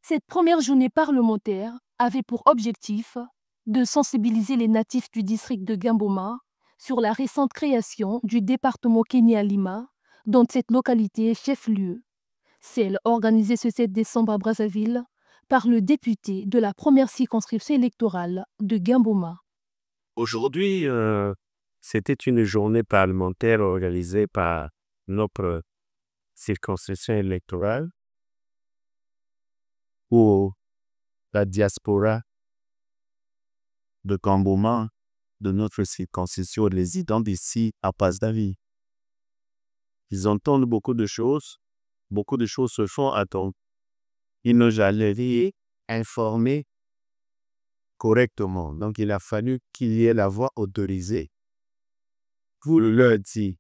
Cette première journée parlementaire avait pour objectif de sensibiliser les natifs du district de Gamboma sur la récente création du département Kéni à Lima, dont cette localité est chef-lieu. Celle organisée ce 7 décembre à Brazzaville par le député de la première circonscription électorale de Gamboma. Aujourd'hui, c'était une journée parlementaire organisée par notre circonscription électorale où la diaspora de Gamboma, de notre circonscription résident ici à Brazzaville. Ils entendent beaucoup de choses se font attendre. Ils n'ont jamais informé correctement. Donc, il a fallu qu'il y ait la voix autorisée pour leur dire.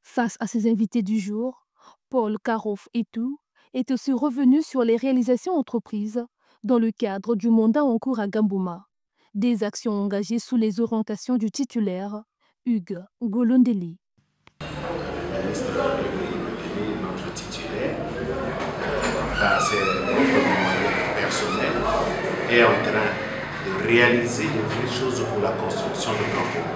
Face à ses invités du jour, Paul Karof Etou est aussi revenu sur les réalisations entreprises dans le cadre du mandat en cours à Gamboma. Des actions engagées sous les orientations du titulaire, Hugues Golondeli. Le ministre Golondeli, notre titulaire, par ses moyens personnels, est en train de réaliser de vraies choses pour la construction de Gamboma.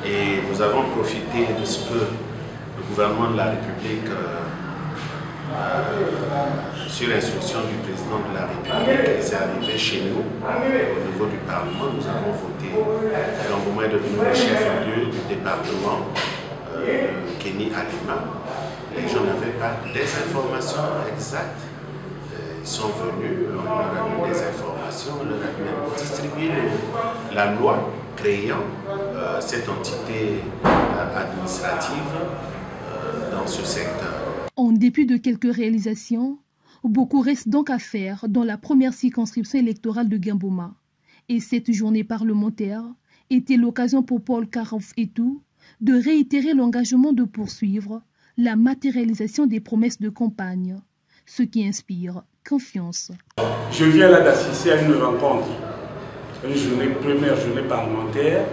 Et nous avons profité de ce que le gouvernement de la République, sur l'instruction du président de la République, est arrivé chez nous, au niveau du Parlement. Nous avons voté. Gamboma est devenu le chef-lieu du département de Kéni à Lima. Les gens n'avaient pas des informations exactes. Ils sont venus, on leur a donné des informations, on leur a même distribué la loi créant cette entité administrative dans ce secteur. En dépit de quelques réalisations, beaucoup reste donc à faire dans la première circonscription électorale de Gamboma. Et cette journée parlementaire était l'occasion pour Paul Karof Etou de réitérer l'engagement de poursuivre la matérialisation des promesses de campagne, ce qui inspire confiance. Je viens là d'assister à une rencontre, première journée parlementaire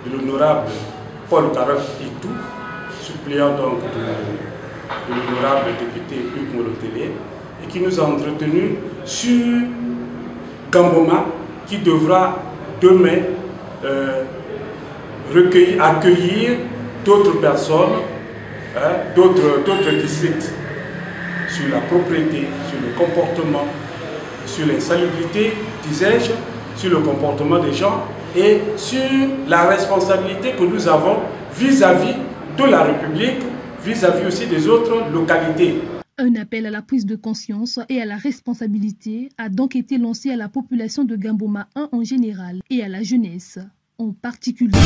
de l'honorable Paul Karof Etou, suppléant donc de l'honorable député Hugues Golondeli, et qui nous a entretenus sur Gamboma, qui devra demain accueillir d'autres personnes, d'autres districts, sur la propriété, sur le comportement, sur l'insalubrité, disais-je, sur le comportement des gens et sur la responsabilité que nous avons vis-à-vis de la République, vis-à-vis aussi des autres localités. Un appel à la prise de conscience et à la responsabilité a donc été lancé à la population de Gamboma 1 en général et à la jeunesse en particulier.